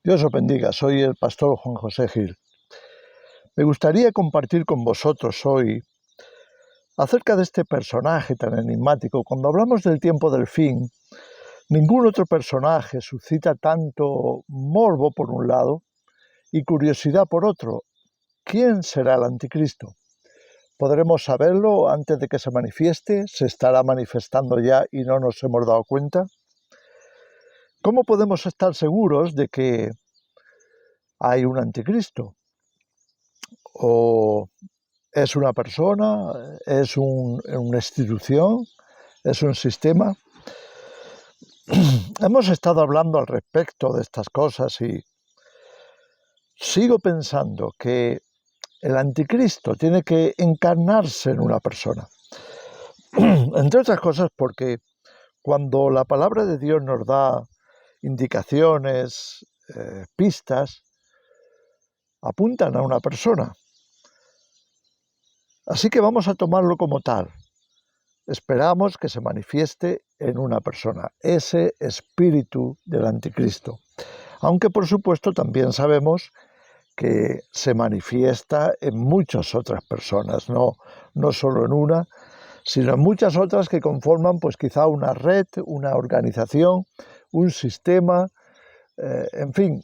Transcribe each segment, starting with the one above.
Dios os bendiga, soy el pastor Juan José Gil. Me gustaría compartir con vosotros hoy acerca de este personaje tan enigmático. Cuando hablamos del tiempo del fin, ningún otro personaje suscita tanto morbo por un lado y curiosidad por otro. ¿Quién será el anticristo? ¿Podremos saberlo antes de que se manifieste? ¿Se estará manifestando ya y no nos hemos dado cuenta? ¿Cómo podemos estar seguros de que hay un anticristo? ¿O es una persona? ¿Es una institución? ¿Es un sistema? Hemos estado hablando al respecto de estas cosas y sigo pensando que el anticristo tiene que encarnarse en una persona. Entre otras cosas porque cuando la palabra de Dios nos da indicaciones, pistas, apuntan a una persona. Así que vamos a tomarlo como tal. Esperamos que se manifieste en una persona, ese espíritu del anticristo. Aunque por supuesto también sabemos que se manifiesta en muchas otras personas, no solo en una, sino en muchas otras que conforman pues quizá una red, una organización, un sistema, en fin,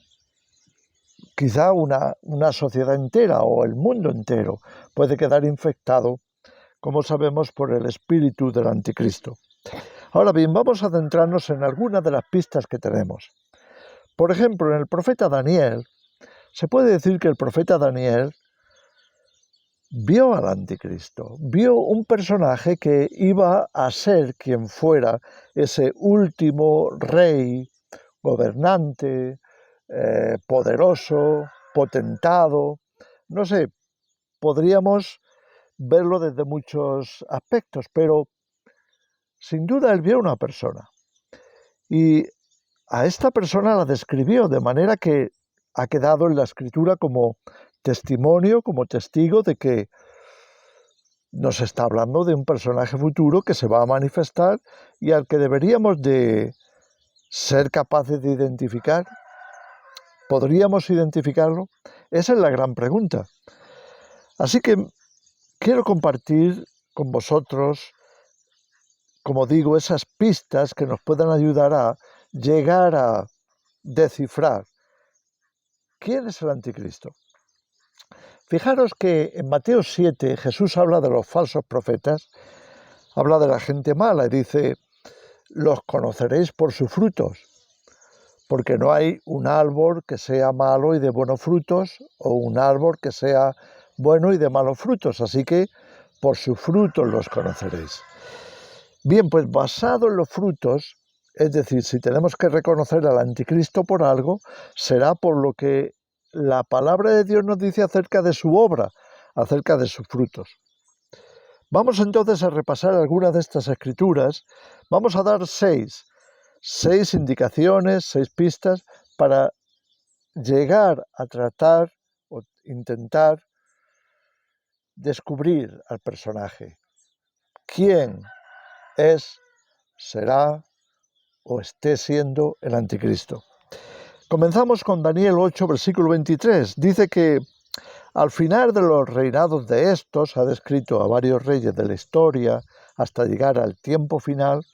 quizá una sociedad entera o el mundo entero puede quedar infectado, como sabemos, por el espíritu del anticristo. Ahora bien, vamos a centrarnos en algunas de las pistas que tenemos. Por ejemplo, en el profeta Daniel, se puede decir que el profeta Daniel vio al anticristo, vio un personaje que iba a ser quien fuera ese último rey, gobernante, poderoso, potentado, no sé, podríamos verlo desde muchos aspectos, pero sin duda él vio una persona y a esta persona la describió de manera que ha quedado en la escritura como testimonio, como testigo de que nos está hablando de un personaje futuro que se va a manifestar y al que deberíamos de ser capaces de identificar. ¿Podríamos identificarlo? Esa es la gran pregunta. Así que quiero compartir con vosotros, como digo, esas pistas que nos puedan ayudar a llegar a descifrar quién es el anticristo. Fijaros que en Mateo 7 Jesús habla de los falsos profetas, habla de la gente mala y dice, los conoceréis por sus frutos, porque no hay un árbol que sea malo y de buenos frutos o un árbol que sea bueno y de malos frutos, así que por sus frutos los conoceréis. Bien, pues basado en los frutos, es decir, si tenemos que reconocer al anticristo por algo, será por lo que la palabra de Dios nos dice acerca de su obra, acerca de sus frutos. Vamos entonces a repasar algunas de estas escrituras. Vamos a dar seis indicaciones, 6 pistas para llegar a tratar o intentar descubrir al personaje. ¿Quién es, será o esté siendo el anticristo? Comenzamos con Daniel 8, versículo 23. Dice que al final de los reinados de estos, ha descrito a varios reyes de la historia hasta llegar al tiempo final.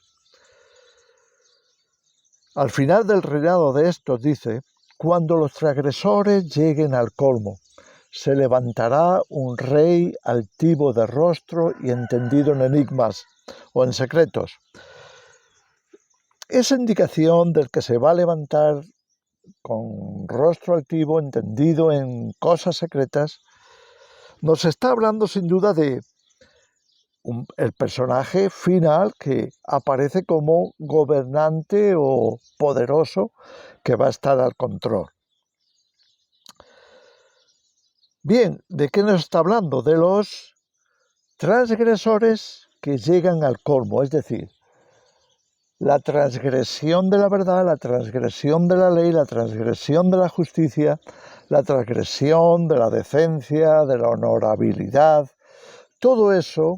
Al final del reinado de estos, dice, cuando los transgresores lleguen al colmo, se levantará un rey altivo de rostro y entendido en enigmas o en secretos. Esa indicación del que se va a levantar con rostro altivo, entendido en cosas secretas, nos está hablando sin duda de el personaje final que aparece como gobernante o poderoso que va a estar al control. Bien, ¿de qué nos está hablando? De los transgresores que llegan al colmo, es decir, la transgresión de la verdad, la transgresión de la ley, la transgresión de la justicia, la transgresión de la decencia, de la honorabilidad. Todo eso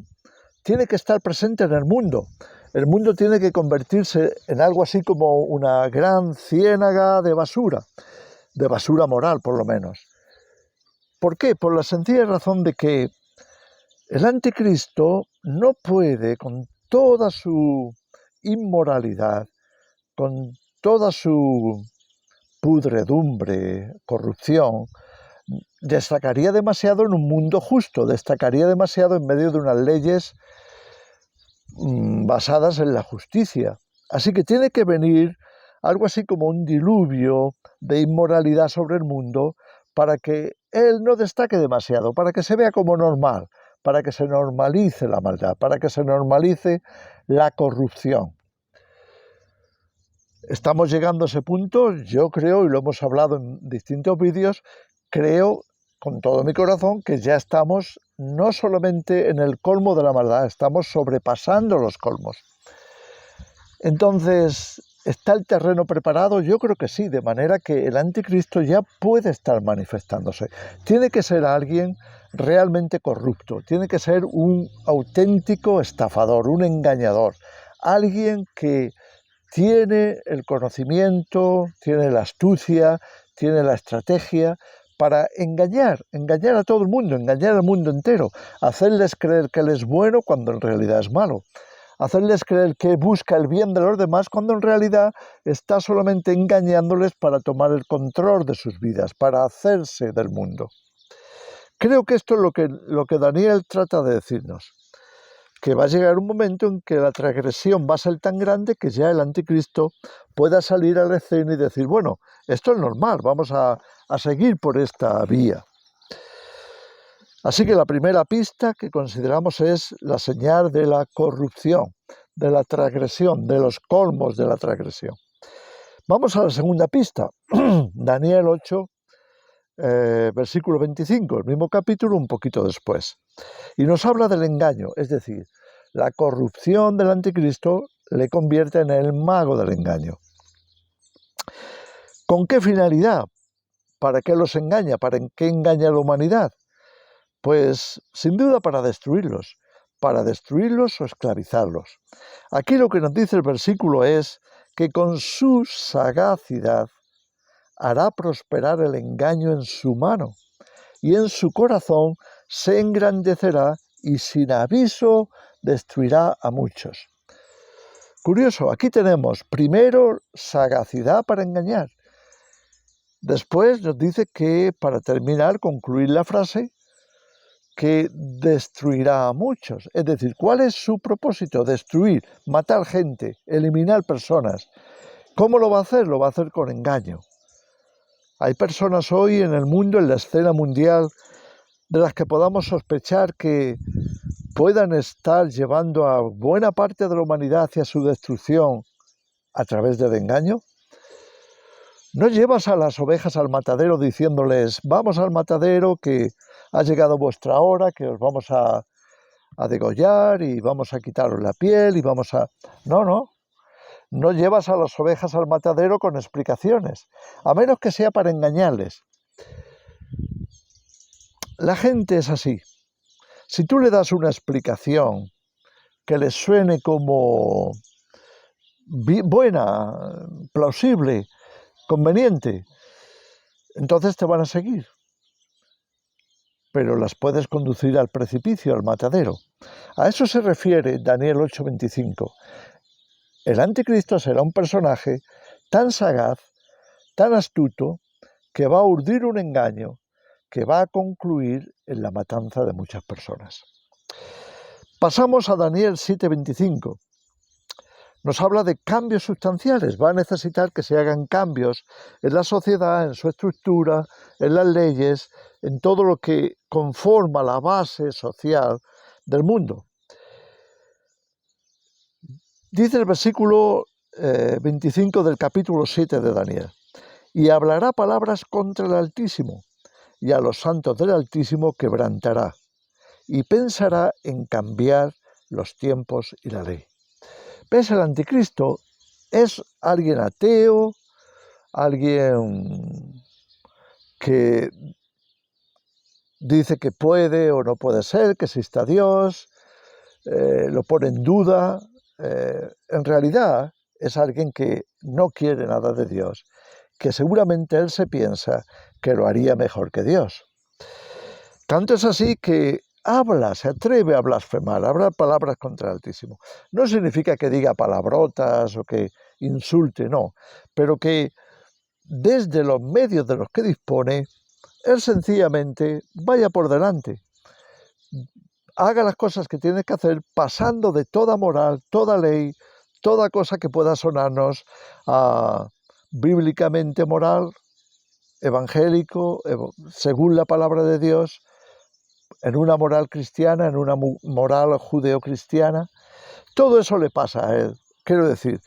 tiene que estar presente en el mundo. El mundo tiene que convertirse en algo así como una gran ciénaga de basura, de basura moral, por lo menos. ¿Por qué? Por la sencilla razón de que el anticristo no puede, con toda su inmoralidad, con toda su pudredumbre, corrupción, destacaría demasiado en un mundo justo, destacaría demasiado en medio de unas leyes basadas en la justicia. Así que tiene que venir algo así como un diluvio de inmoralidad sobre el mundo para que él no destaque demasiado, para que se vea como normal, para que se normalice la maldad, para que se normalice la corrupción. Estamos llegando a ese punto, yo creo, y lo hemos hablado en distintos vídeos, creo con todo mi corazón que ya estamos no solamente en el colmo de la maldad, estamos sobrepasando los colmos. Entonces, ¿está el terreno preparado? Yo creo que sí, de manera que el anticristo ya puede estar manifestándose. Tiene que ser alguien realmente corrupto, tiene que ser un auténtico estafador, un engañador, alguien que tiene el conocimiento, tiene la astucia, tiene la estrategia para engañar a todo el mundo, engañar al mundo entero, hacerles creer que él es bueno cuando en realidad es malo, hacerles creer que busca el bien de los demás cuando en realidad está solamente engañándoles para tomar el control de sus vidas, para hacerse del mundo. Creo que esto es lo que Daniel trata de decirnos, que va a llegar un momento en que la transgresión va a ser tan grande que ya el anticristo pueda salir a la escena y decir, bueno, esto es normal, vamos a seguir por esta vía. Así que la primera pista que consideramos es la señal de la corrupción, de la transgresión, de los colmos de la transgresión. Vamos a la segunda pista, Daniel 8, versículo 25, el mismo capítulo un poquito después. Y nos habla del engaño, es decir, la corrupción del anticristo le convierte en el mago del engaño. ¿Con qué finalidad? ¿Para qué los engaña? ¿Para qué engaña a la humanidad? Pues sin duda para destruirlos o esclavizarlos. Aquí lo que nos dice el versículo es que con su sagacidad hará prosperar el engaño en su mano y en su corazón se engrandecerá y sin aviso destruirá a muchos. Curioso, aquí tenemos primero sagacidad para engañar. Después nos dice que, para terminar, concluir la frase, que destruirá a muchos. Es decir, ¿cuál es su propósito? Destruir, matar gente, eliminar personas. ¿Cómo lo va a hacer? Lo va a hacer con engaño. Hay personas hoy en el mundo, en la escena mundial, de las que podamos sospechar que puedan estar llevando a buena parte de la humanidad hacia su destrucción a través del engaño. No llevas a las ovejas al matadero diciéndoles, vamos al matadero que ha llegado vuestra hora, que os vamos a degollar y vamos a quitaros la piel y vamos a... No llevas a las ovejas al matadero con explicaciones, a menos que sea para engañarles. La gente es así. Si tú le das una explicación que les suene como buena, plausible, conveniente, entonces te van a seguir. Pero las puedes conducir al precipicio, al matadero. A eso se refiere Daniel 8:25. El anticristo será un personaje tan sagaz, tan astuto, que va a urdir un engaño que va a concluir en la matanza de muchas personas. Pasamos a Daniel 7:25. Nos habla de cambios sustanciales. Va a necesitar que se hagan cambios en la sociedad, en su estructura, en las leyes, en todo lo que conforma la base social del mundo. Dice el versículo 25 del capítulo 7 de Daniel, y hablará palabras contra el Altísimo, y a los santos del Altísimo quebrantará, y pensará en cambiar los tiempos y la ley. ¿Ves? El anticristo es alguien ateo, alguien que dice que puede o no puede ser, que exista Dios, lo pone en duda. En realidad es alguien que no quiere nada de Dios, que seguramente él se piensa que lo haría mejor que Dios. Tanto es así que se atreve a blasfemar, a hablar palabras contra el Altísimo. No significa que diga palabrotas o que insulte, no, pero que desde los medios de los que dispone, él sencillamente vaya por delante, haga las cosas que tiene que hacer pasando de toda moral, toda ley, toda cosa que pueda sonarnos bíblicamente moral, evangélico, según la palabra de Dios, en una moral cristiana, en una moral judeocristiana. Todo eso le pasa a él. Quiero decir,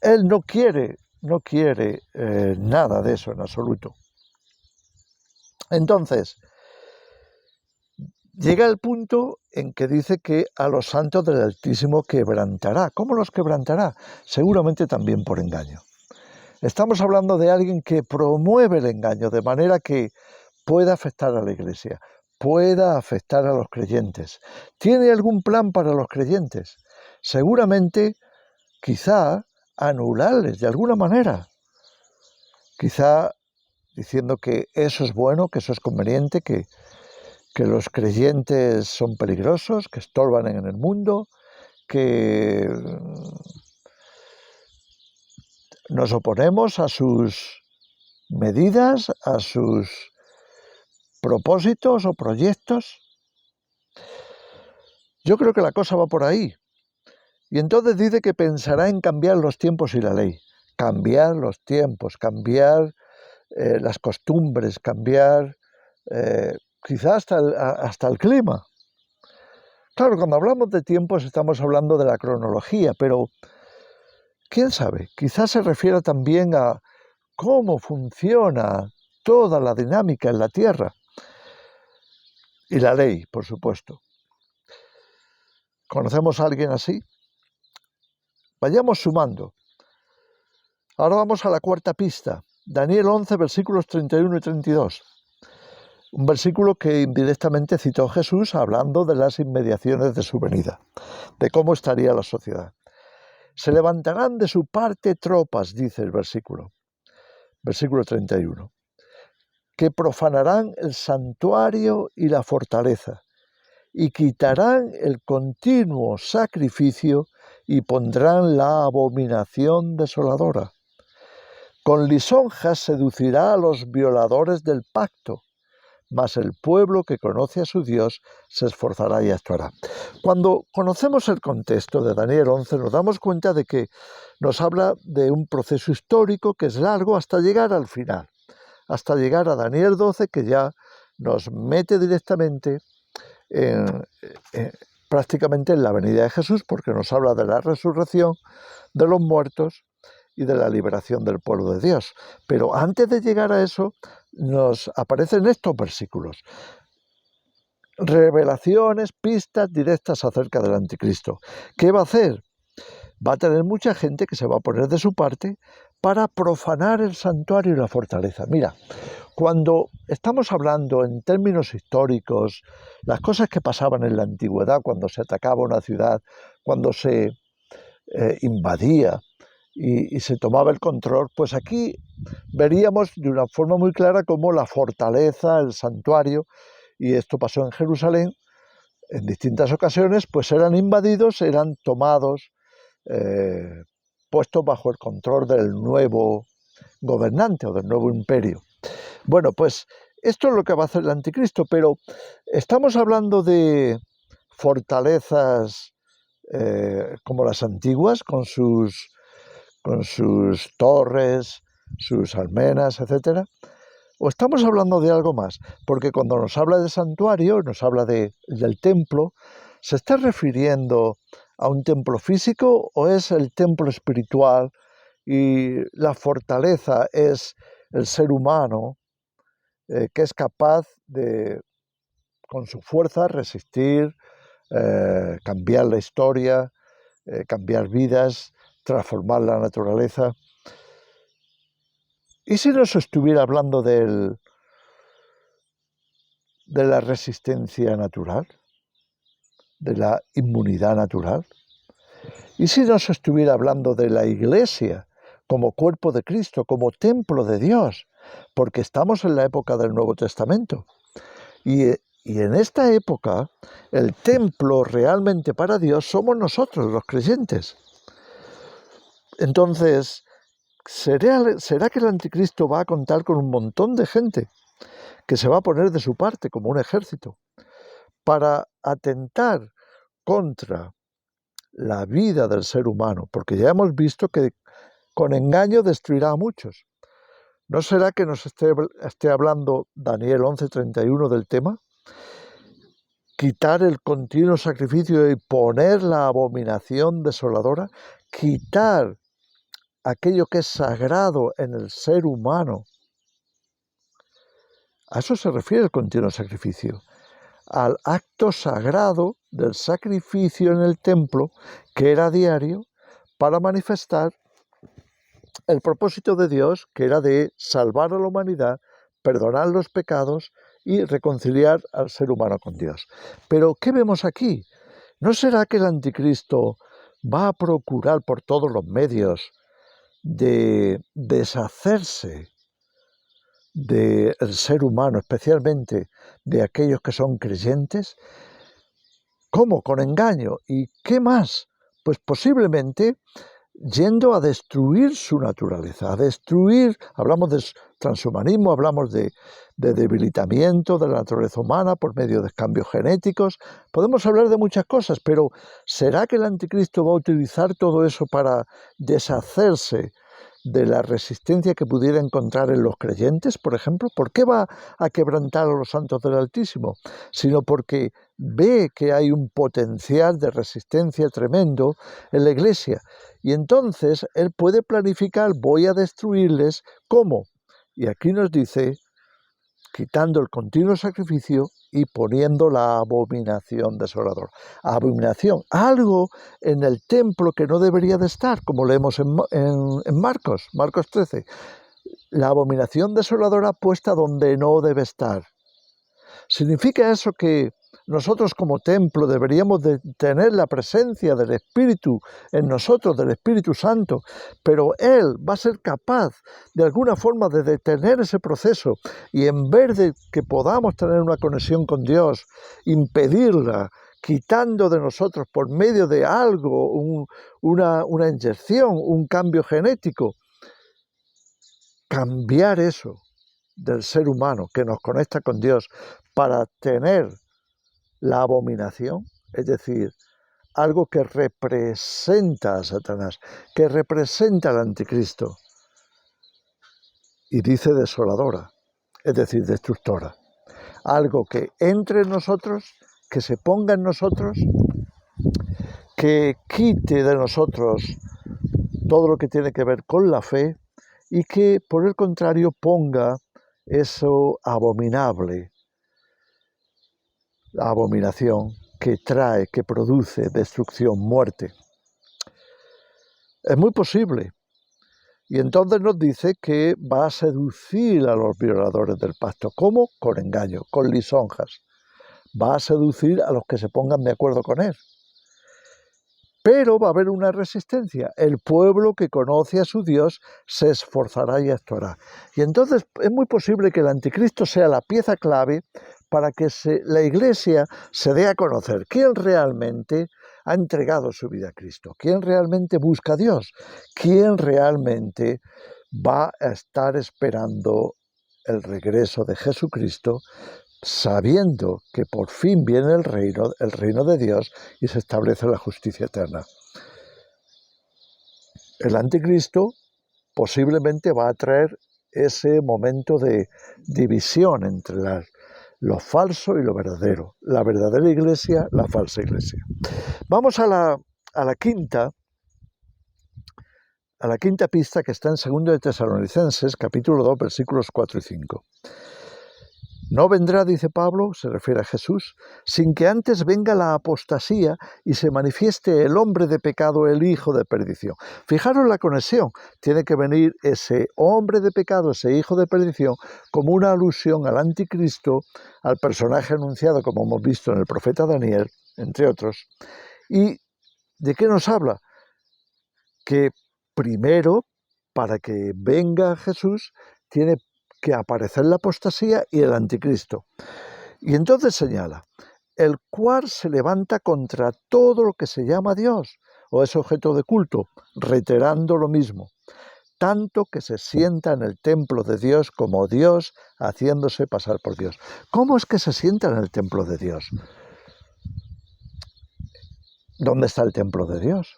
él no quiere nada de eso en absoluto. Entonces, llega el punto en que dice que a los santos del Altísimo quebrantará. ¿Cómo los quebrantará? Seguramente también por engaño. Estamos hablando de alguien que promueve el engaño de manera que pueda afectar a la Iglesia, pueda afectar a los creyentes. ¿Tiene algún plan para los creyentes? Seguramente, quizá, anularles de alguna manera. Quizá diciendo que eso es bueno, que eso es conveniente, que los creyentes son peligrosos, que estorban en el mundo, que nos oponemos a sus medidas, a sus propósitos o proyectos. Yo creo que la cosa va por ahí. Y entonces dice que pensará en cambiar los tiempos y la ley. Cambiar los tiempos, cambiar las costumbres, cambiar quizás hasta el clima. Claro, cuando hablamos de tiempos estamos hablando de la cronología, pero quién sabe, quizás se refiera también a cómo funciona toda la dinámica en la Tierra. Y la ley, por supuesto. ¿Conocemos a alguien así? Vayamos sumando. Ahora vamos a la cuarta pista. Daniel 11, versículos 31 y 32. Un versículo que indirectamente citó Jesús hablando de las inmediaciones de su venida, de cómo estaría la sociedad. Se levantarán de su parte tropas, dice el versículo 31, que profanarán el santuario y la fortaleza, y quitarán el continuo sacrificio y pondrán la abominación desoladora. Con lisonjas seducirá a los violadores del pacto, mas el pueblo que conoce a su Dios se esforzará y actuará. Cuando conocemos el contexto de Daniel 11, nos damos cuenta de que nos habla de un proceso histórico que es largo hasta llegar al final, hasta llegar a Daniel 12, que ya nos mete directamente prácticamente en la venida de Jesús, porque nos habla de la resurrección de los muertos y de la liberación del pueblo de Dios. Pero antes de llegar a eso, nos aparecen estos versículos. Revelaciones, pistas directas acerca del anticristo. ¿Qué va a hacer? Va a tener mucha gente que se va a poner de su parte para profanar el santuario y la fortaleza. Mira, cuando estamos hablando en términos históricos, las cosas que pasaban en la antigüedad, cuando se atacaba una ciudad, cuando se invadía y se tomaba el control, pues aquí veríamos de una forma muy clara cómo la fortaleza, el santuario, y esto pasó en Jerusalén en distintas ocasiones, pues eran invadidos, eran tomados, puestos bajo el control del nuevo gobernante o del nuevo imperio. Bueno, pues esto es lo que va a hacer el anticristo, pero estamos hablando de fortalezas como las antiguas, con sus torres, sus almenas, etc. ¿O estamos hablando de algo más? Porque cuando nos habla de santuario, nos habla del templo, ¿se está refiriendo a un templo físico o es el templo espiritual y la fortaleza es el ser humano que es capaz de, con su fuerza, resistir, cambiar la historia, cambiar vidas, transformar la naturaleza? ¿Y si nos estuviera hablando de la resistencia natural, de la inmunidad natural? ¿Y si nos estuviera hablando de la Iglesia como cuerpo de Cristo, como templo de Dios, porque estamos en la época del Nuevo Testamento. Y en esta época, el templo realmente para Dios somos nosotros, los creyentes. Entonces, ¿será que el anticristo va a contar con un montón de gente que se va a poner de su parte como un ejército para atentar contra la vida del ser humano? Porque ya hemos visto que con engaño destruirá a muchos. ¿No será que nos esté hablando Daniel 11:31 del tema? Quitar el continuo sacrificio y poner la abominación desoladora, quitar aquello que es sagrado en el ser humano. A eso se refiere el continuo sacrificio, al acto sagrado del sacrificio en el templo, que era diario, para manifestar el propósito de Dios, que era de salvar a la humanidad, perdonar los pecados y reconciliar al ser humano con Dios. Pero, ¿qué vemos aquí? ¿No será que el anticristo va a procurar por todos los medios de deshacerse del ser humano, especialmente de aquellos que son creyentes? ¿Cómo? Con engaño. ¿Y qué más? Pues posiblemente yendo a destruir su naturaleza, a destruir, hablamos de transhumanismo, hablamos de debilitamiento de la naturaleza humana por medio de cambios genéticos, podemos hablar de muchas cosas, pero ¿será que el anticristo va a utilizar todo eso para deshacerse de la resistencia que pudiera encontrar en los creyentes, por ejemplo? ¿Por qué va a quebrantar a los santos del Altísimo? Sino porque ve que hay un potencial de resistencia tremendo en la Iglesia. Y entonces él puede planificar, voy a destruirles, ¿cómo? Y aquí nos dice, quitando el continuo sacrificio y poniendo la abominación desoladora. Abominación, algo en el templo que no debería de estar, como leemos en Marcos 13. La abominación desoladora puesta donde no debe estar. ¿Significa eso que nosotros como templo deberíamos de tener la presencia del Espíritu en nosotros, del Espíritu Santo, pero Él va a ser capaz de alguna forma de detener ese proceso y en vez de que podamos tener una conexión con Dios, impedirla, quitando de nosotros por medio de algo, una inyección, un cambio genético, cambiar eso del ser humano que nos conecta con Dios para tener la abominación, es decir, algo que representa a Satanás, que representa al anticristo, y dice desoladora, es decir, destructora, algo que entre en nosotros, que se ponga en nosotros, que quite de nosotros todo lo que tiene que ver con la fe y que por el contrario ponga eso abominable, la abominación que trae, que produce destrucción, muerte. Es muy posible. Y entonces nos dice que va a seducir a los violadores del pacto. ¿Cómo? Con engaño, con lisonjas. Va a seducir a los que se pongan de acuerdo con él. Pero va a haber una resistencia. El pueblo que conoce a su Dios se esforzará y actuará. Y entonces es muy posible que el anticristo sea la pieza clave para que la Iglesia se dé a conocer quién realmente ha entregado su vida a Cristo, quién realmente busca a Dios, quién realmente va a estar esperando el regreso de Jesucristo, sabiendo que por fin viene el reino de Dios y se establece la justicia eterna. El anticristo posiblemente va a traer ese momento de división entre lo falso y lo verdadero, la verdadera iglesia, la falsa iglesia. Vamos a la quinta pista, que está en 2 de Tesalonicenses, capítulo 2, versículos 4 y 5. No vendrá, dice Pablo, se refiere a Jesús, sin que antes venga la apostasía y se manifieste el hombre de pecado, el hijo de perdición. Fijaros la conexión, tiene que venir ese hombre de pecado, ese hijo de perdición, como una alusión al anticristo, al personaje anunciado, como hemos visto en el profeta Daniel, entre otros. ¿Y de qué nos habla? Que primero para que venga Jesús tiene que aparecer la apostasía y el anticristo. Y entonces señala, el cual se levanta contra todo lo que se llama Dios o es objeto de culto, reiterando lo mismo, tanto que se sienta en el templo de Dios como Dios, haciéndose pasar por Dios. ¿Cómo es que se sienta en el templo de Dios? ¿Dónde está el templo de Dios?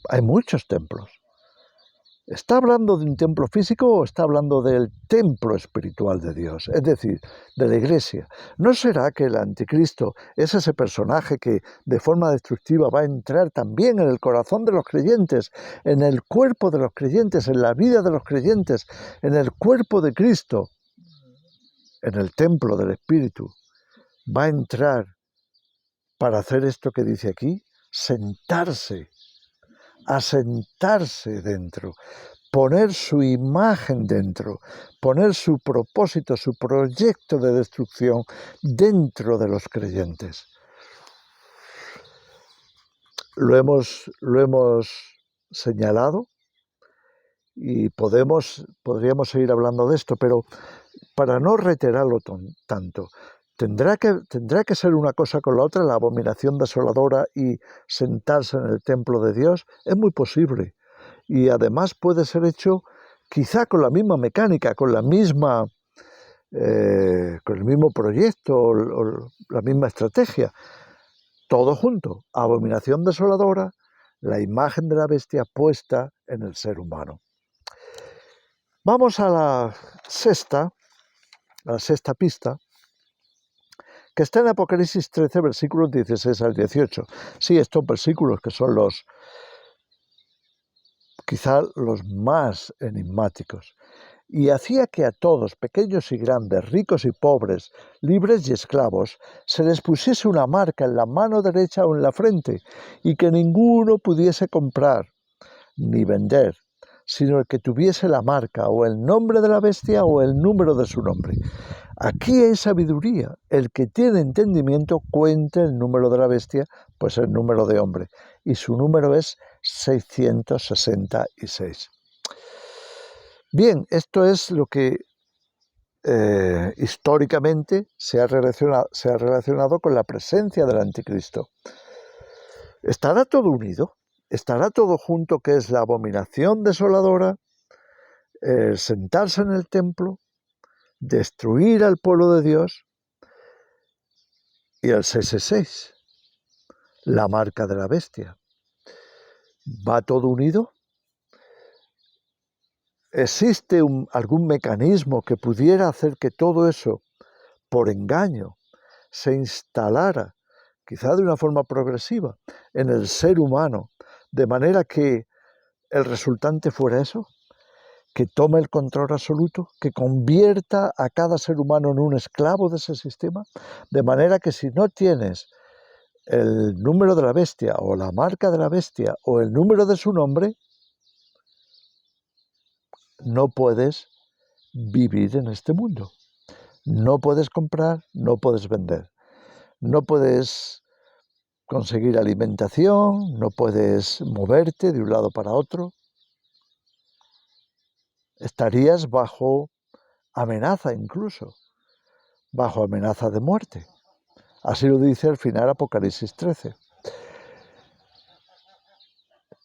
Hay muchos templos. ¿Está hablando de un templo físico o está hablando del templo espiritual de Dios? Es decir, de la iglesia. ¿No será que el anticristo es ese personaje que de forma destructiva va a entrar también en el corazón de los creyentes, en el cuerpo de los creyentes, en la vida de los creyentes, en el cuerpo de Cristo, en el templo del Espíritu? Va a entrar para hacer esto que dice aquí, sentarse, asentarse dentro, poner su imagen dentro, poner su propósito, su proyecto de destrucción dentro de los creyentes. Lo hemos señalado y podríamos seguir hablando de esto, pero para no reiterarlo tanto, tendrá que ser una cosa con la otra, la abominación desoladora y sentarse en el templo de Dios. Es muy posible. Y además puede ser hecho quizá con la misma mecánica, con el mismo proyecto o la misma estrategia. Todo junto. Abominación desoladora, la imagen de la bestia puesta en el ser humano. Vamos a la sexta pista, que está en Apocalipsis 13, versículos 16 al 18. Sí, estos versículos que son quizá los más enigmáticos. Y hacía que a todos, pequeños y grandes, ricos y pobres, libres y esclavos, se les pusiese una marca en la mano derecha o en la frente, y que ninguno pudiese comprar ni vender, sino el que tuviese la marca o el nombre de la bestia o el número de su nombre. Aquí hay sabiduría. El que tiene entendimiento cuente el número de la bestia, pues el número de hombre, y su número es 666. Bien, esto es lo que históricamente se ha relacionado con la presencia del anticristo. ¿Estará todo unido? ¿Estará todo junto, que es la abominación desoladora, sentarse en el templo, destruir al pueblo de Dios, y el 666, la marca de la bestia? ¿Va todo unido? ¿Existe algún mecanismo que pudiera hacer que todo eso, por engaño, se instalara, quizá de una forma progresiva, en el ser humano, de manera que el resultante fuera eso? Que tome el control absoluto, que convierta a cada ser humano en un esclavo de ese sistema, de manera que si no tienes el número de la bestia o la marca de la bestia o el número de su nombre, no puedes vivir en este mundo. No puedes comprar, no puedes vender, no puedes conseguir alimentación, no puedes moverte de un lado para otro. Estarías bajo amenaza incluso, bajo amenaza de muerte. Así lo dice al final Apocalipsis 13.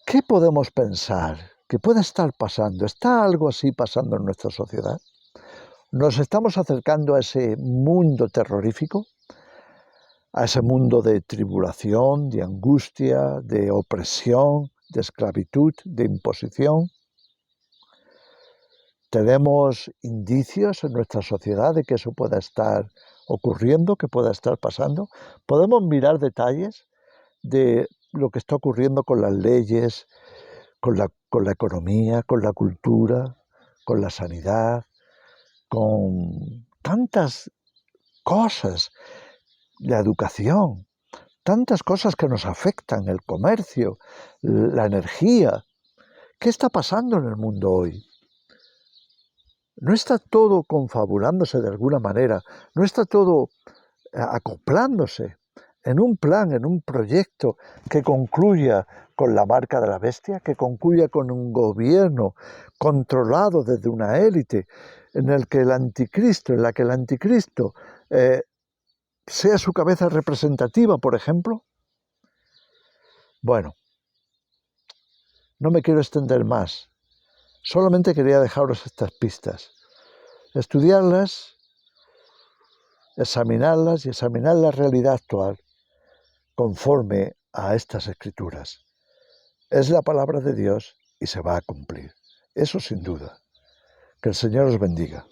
¿Qué podemos pensar que puede estar pasando? ¿Está algo así pasando en nuestra sociedad? ¿Nos estamos acercando a ese mundo terrorífico? ¿A ese mundo de tribulación, de angustia, de opresión, de esclavitud, de imposición? ¿Tenemos indicios en nuestra sociedad de que eso pueda estar ocurriendo, que pueda estar pasando? ¿Podemos mirar detalles de lo que está ocurriendo con las leyes, con la economía, con la cultura, con la sanidad, con tantas cosas, la educación, tantas cosas que nos afectan, el comercio, la energía? ¿Qué está pasando en el mundo hoy? ¿No está todo confabulándose de alguna manera? ¿No está todo acoplándose en un plan, en un proyecto que concluya con la marca de la bestia, que concluya con un gobierno controlado desde una élite, en la que el anticristo sea su cabeza representativa, por ejemplo? Bueno, no me quiero extender más. Solamente quería dejaros estas pistas. Estudiarlas, examinarlas y examinar la realidad actual conforme a estas escrituras. Es la palabra de Dios y se va a cumplir. Eso sin duda. Que el Señor os bendiga.